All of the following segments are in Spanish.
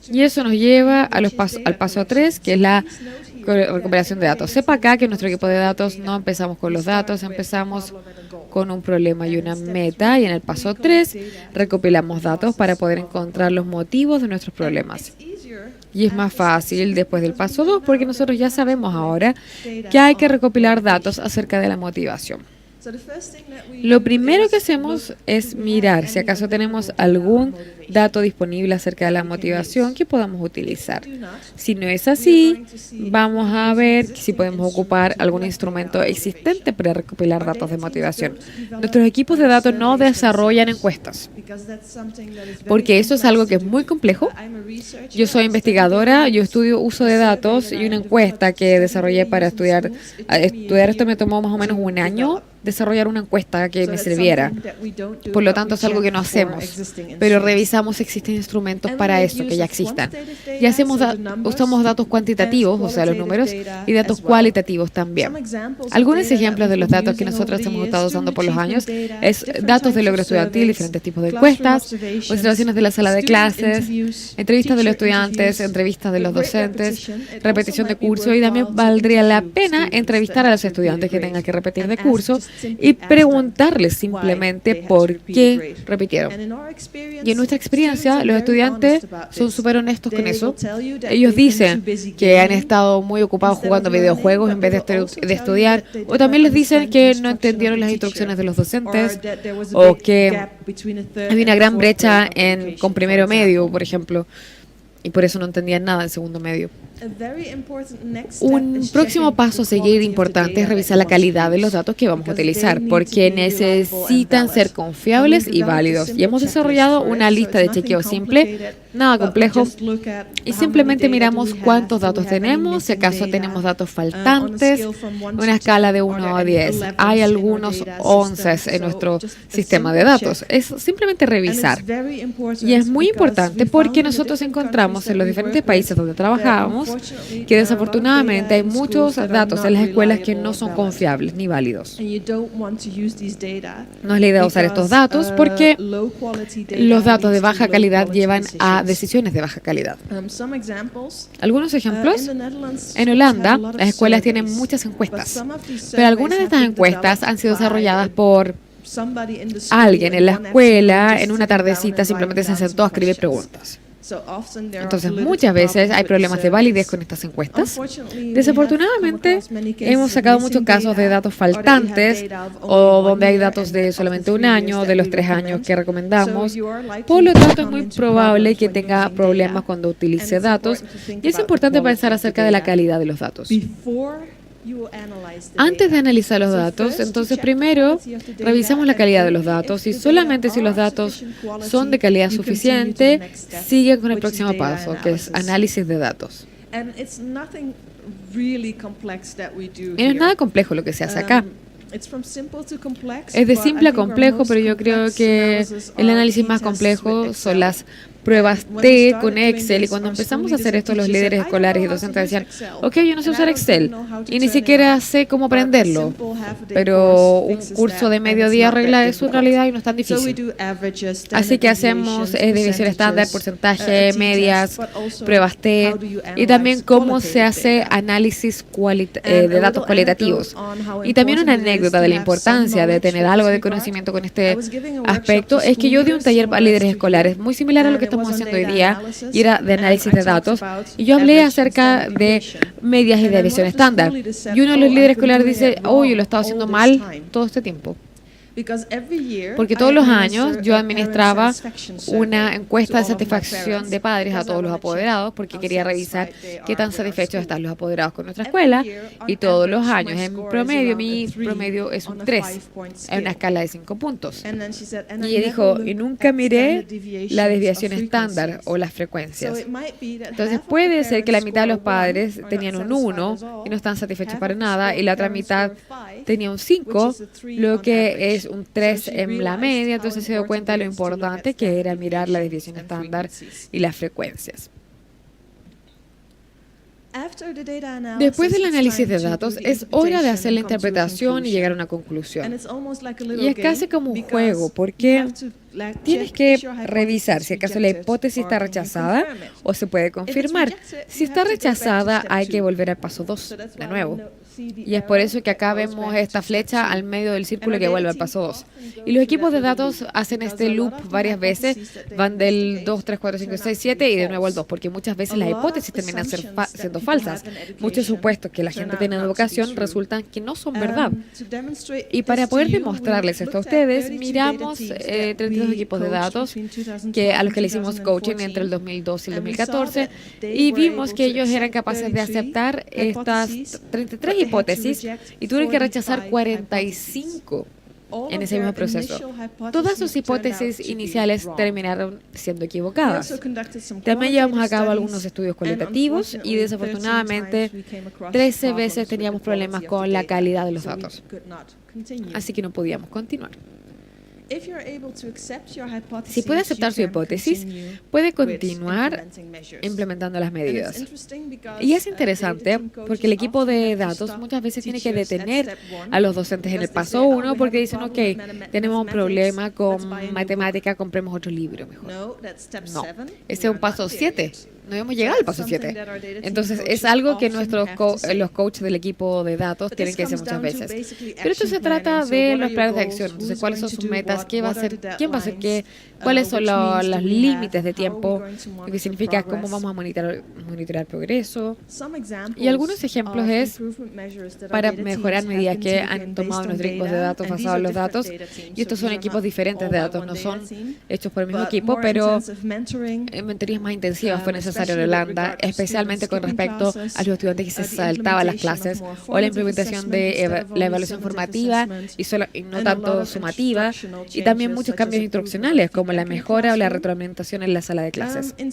Y eso nos lleva a al paso 3, que es la recuperación de datos. Sepa acá que en nuestro equipo de datos no empezamos con los datos, empezamos con un problema y una meta. Y en el paso 3 recopilamos datos para poder encontrar los motivos de nuestros problemas. Y es más fácil después del paso 2 porque nosotros ya sabemos ahora que hay que recopilar datos acerca de la motivación. Lo primero que hacemos es mirar si acaso tenemos algún dato disponible acerca de la motivación que podamos utilizar. Si no es así, vamos a ver si podemos ocupar algún instrumento existente para recopilar datos de motivación. Nuestros equipos de datos no desarrollan encuestas, porque eso es algo que es muy complejo. Yo soy investigadora, yo estudio uso de datos y una encuesta que desarrollé para estudiar esto me tomó más o menos un año desarrollar una encuesta que me sirviera. Por lo tanto, es algo que no hacemos, pero revisamos si existen instrumentos para eso, que ya existan. Y usamos datos cuantitativos, o sea, los números, y datos cualitativos también. Algunos ejemplos de los datos que nosotros hemos estado usando por los años es datos de logro estudiantil, diferentes tipos de encuestas, observaciones de la sala de clases, entrevistas de los estudiantes, entrevistas de los docentes, repetición de curso, y también valdría la pena entrevistar a los estudiantes que tengan que repetir de curso y preguntarles simplemente por qué repitieron. Y en nuestra experiencia, los estudiantes son súper honestos con eso. Ellos dicen que han estado muy ocupados jugando videojuegos en vez de estudiar, o también les dicen que no entendieron las instrucciones de los docentes, o que había una gran brecha con primero medio, por ejemplo, y por eso no entendían nada en segundo medio. Un próximo paso a seguir importante es revisar la calidad de los datos que vamos a utilizar, porque necesitan ser confiables y válidos. Y hemos desarrollado una lista de chequeo simple, nada complejo, y simplemente miramos cuántos datos tenemos, si acaso tenemos datos faltantes, una escala de 1 a 10. Hay algunos 11 en nuestro sistema de datos. Es simplemente revisar. Y es muy importante porque nosotros encontramos en los diferentes países donde trabajamos que desafortunadamente hay muchos datos en las escuelas que no son confiables ni válidos. No es la idea usar estos datos porque los datos de baja calidad llevan a decisiones de baja calidad. Algunos ejemplos. En Holanda, las escuelas tienen muchas encuestas, pero algunas de estas encuestas han sido desarrolladas por alguien en la escuela, en una tardecita simplemente se sentó a escribir preguntas. Entonces, muchas veces hay problemas de validez con estas encuestas. Desafortunadamente, hemos sacado muchos casos de datos faltantes o donde hay datos de solamente un año, de los 3 años que recomendamos. Por lo tanto, es muy probable que tenga problemas cuando utilice datos y es importante pensar acerca de la calidad de los datos. Antes de analizar los datos, entonces primero revisamos la calidad de los datos y solamente si los datos son de calidad suficiente, sigue con el próximo paso, que es análisis de datos. Y no es nada complejo lo que se hace acá. Es de simple a complejo, pero yo creo que el análisis más complejo son las pruebas T con Excel, y cuando empezamos a hacer esto los líderes escolares y docentes decían, ok, yo no sé usar Excel y ni siquiera sé cómo aprenderlo, pero un curso de medio día arregla eso en realidad y no es tan difícil. Así que hacemos división estándar, porcentaje, medias, pruebas T y también cómo se hace análisis de datos cualitativos. Y también una anécdota de la importancia de tener algo de conocimiento con este aspecto es que yo di un taller para líderes escolares muy similar a lo que estamos haciendo hoy día, y era de análisis de datos, y yo hablé acerca de medias y de visión estándar, y uno de los líderes escolares dice, oh, yo lo he estado haciendo mal todo este tiempo. Porque todos los años yo administraba una encuesta de satisfacción de padres a todos los apoderados porque quería revisar qué tan satisfechos están los apoderados con nuestra escuela, y todos los años en promedio, mi promedio es un 3 en una escala de 5 puntos. Y ella dijo, y nunca miré la desviación estándar o las frecuencias. Entonces puede ser que la mitad de los padres tenían un 1 y no están satisfechos para nada, y la otra mitad tenía un 5, lo que es un 3 en la media. Entonces se dio cuenta de lo importante que era mirar la desviación estándar y las frecuencias. Después del análisis de datos, es hora de hacer la interpretación y llegar a una conclusión. Y es casi como un juego, porque tienes que revisar si acaso la hipótesis está rechazada o se puede confirmar. Si está rechazada, hay que volver al paso 2 de nuevo. Y es por eso que acá vemos esta flecha al medio del círculo que vuelve al paso 2. Y los equipos de datos hacen este loop varias veces, van del 2, 3, 4, 5, 6, 7 y de nuevo al 2, porque muchas veces las hipótesis terminan siendo falsas. Muchos supuestos que la gente tiene en educación resultan que no son verdad. Y para poder demostrarles esto a ustedes, miramos 32 equipos de datos a los que le hicimos coaching entre el 2002 y el 2014 y vimos que ellos eran capaces de aceptar estas 33 hipótesis y tuvieron que rechazar 45 en ese mismo proceso. Todas sus hipótesis iniciales terminaron siendo equivocadas. También llevamos a cabo algunos estudios cualitativos y desafortunadamente 13 veces teníamos problemas con la calidad de los datos. Así que no podíamos continuar. Si puede aceptar su hipótesis, puede continuar implementando las medidas. Y es interesante porque el equipo de datos muchas veces tiene que detener a los docentes en el paso 1 porque dicen, ok, tenemos un problema con matemática, compremos otro libro mejor. No, ese es un paso 7. No hemos llegado al paso 7. Entonces, es algo que los coaches del equipo de datos tienen que hacer muchas veces. Pero esto se trata de los planes de acción. Entonces, ¿cuáles son sus metas? ¿Qué va a hacer? ¿Quién va a hacer qué? ¿Cuáles son los límites de tiempo? Lo que significa cómo vamos a monitorear progreso. Y algunos ejemplos es para mejorar medidas que han tomado nuestros equipos de datos basados en los datos. Y estos son equipos diferentes de datos. No son hechos por el mismo equipo, pero mentorías más intensivas fue necesario en Holanda, especialmente con respecto a los estudiantes que se saltaban las clases, o la implementación de la evaluación formativa y no tanto sumativa, y también muchos cambios instruccionales, como la mejora o la retroalimentación en la sala de clases. En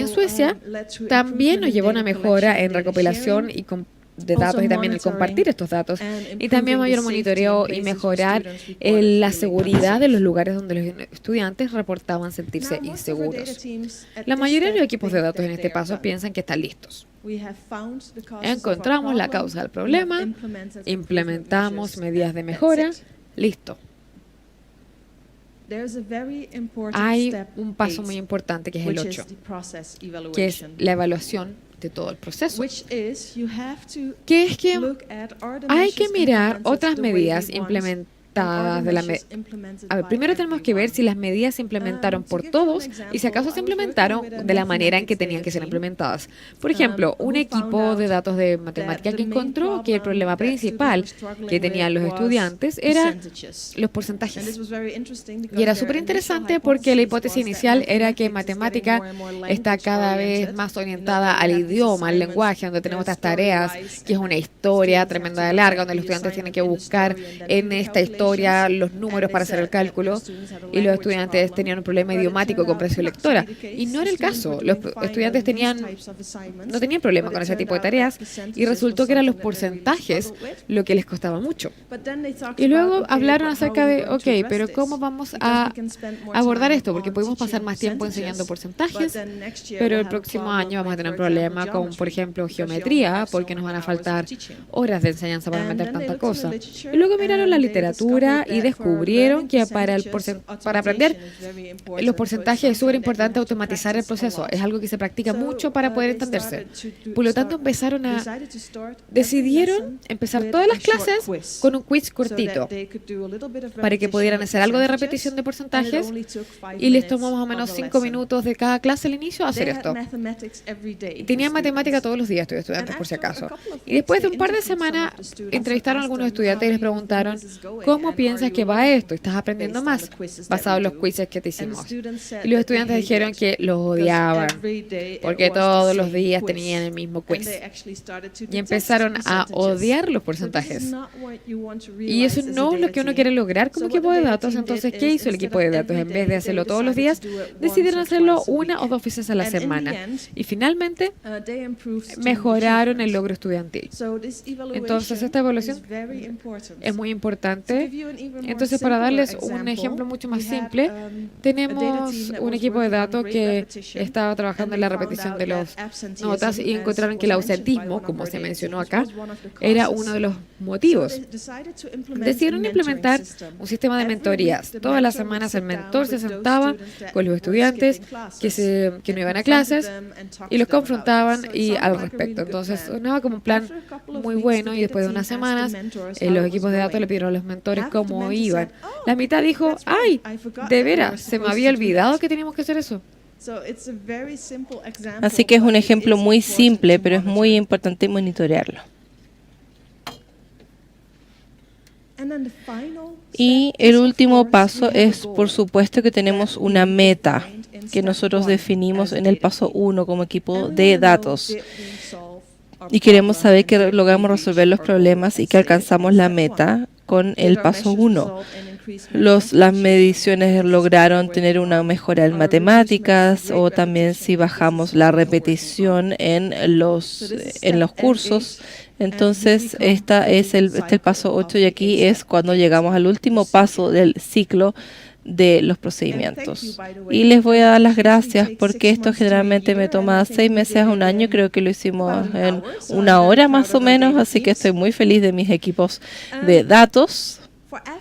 Suecia, también nos llevó a una mejora en recopilación de datos y también el compartir estos datos y también mayor monitoreo y mejorar la seguridad de los lugares donde los estudiantes reportaban sentirse inseguros. La mayoría de los equipos de datos en este paso piensan que están listos. Encontramos la causa del problema, implementamos medidas de mejora, listo. Hay un paso muy importante que es el 8, que es la evaluación de todo el proceso, que es que hay que mirar otras medidas implementadas a ver, primero tenemos que ver si las medidas se implementaron por todos y si acaso se implementaron de la manera en que tenían que ser implementadas. Por ejemplo, un equipo de datos de matemática que encontró que el problema principal que tenían los estudiantes era los porcentajes. Y era súper interesante porque la hipótesis inicial era que matemática está cada vez más orientada al idioma, al lenguaje, donde tenemos estas tareas, que es una historia tremenda de larga, donde los estudiantes tienen que buscar en esta historia los números para hacer el cálculo y los estudiantes tenían un problema idiomático con comprensión lectora. Y no era el caso. Los estudiantes no tenían problema con ese tipo de tareas y resultó que eran los porcentajes lo que les costaba mucho. Y luego hablaron acerca de, ok, pero ¿cómo vamos a abordar esto? Porque podemos pasar más tiempo enseñando porcentajes, pero el próximo año vamos a tener un problema con, por ejemplo, geometría, porque nos van a faltar horas de enseñanza para meter tanta cosa. Y luego miraron la literatura y descubrieron que para aprender los porcentajes es súper importante automatizar el proceso. Es algo que se practica mucho para poder entenderse. Por lo tanto, decidieron empezar todas las clases con un quiz cortito para que pudieran hacer algo de repetición de porcentajes y les tomó más o menos 5 minutos de cada clase al inicio a hacer esto. Tenían matemática todos los días, estudiantes, por si acaso. Y después de un par de semanas entrevistaron a algunos estudiantes y les preguntaron, ¿cómo piensas que va esto? ¿Estás aprendiendo más? Basado en los quizzes que te hicimos. Y los estudiantes dijeron que los odiaban porque todos los días tenían el mismo quiz. Y empezaron a odiar los porcentajes. Y eso no es lo que uno quiere lograr como equipo de datos. Entonces, ¿qué hizo el equipo de datos? En vez de hacerlo todos los días, decidieron hacerlo 1 o 2 veces a la semana. Y finalmente, mejoraron el logro estudiantil. Entonces, esta evaluación es muy importante Entonces, para darles un ejemplo mucho más simple, tenemos un equipo de datos que estaba trabajando en la repetición de las notas y encontraron que el ausentismo, como se mencionó acá, era uno de los motivos. Decidieron implementar un sistema de mentorías. Todas las semanas el mentor se sentaba con los estudiantes que no iban a clases y los confrontaban y al respecto. Entonces, sonaba como un plan muy bueno y después de unas semanas los equipos de datos le pidieron a los mentores cómo iban. La mitad dijo, ay, de veras, se me había olvidado que teníamos que hacer eso. Así que es un ejemplo muy simple, pero es muy importante monitorearlo. Y el último paso es, por supuesto, que tenemos una meta que nosotros definimos en el paso 1 como equipo de datos. Y queremos saber que logramos resolver los problemas y que alcanzamos la meta con el paso 1. Las mediciones lograron tener una mejora en matemáticas o también si bajamos la repetición en los cursos. Entonces, este es el paso 8 y aquí es cuando llegamos al último paso del ciclo de los procedimientos. Y les voy a dar las gracias porque esto generalmente me toma 6 meses a un año. Creo que lo hicimos en 1 hora más o menos, así que estoy muy feliz de mis equipos de datos.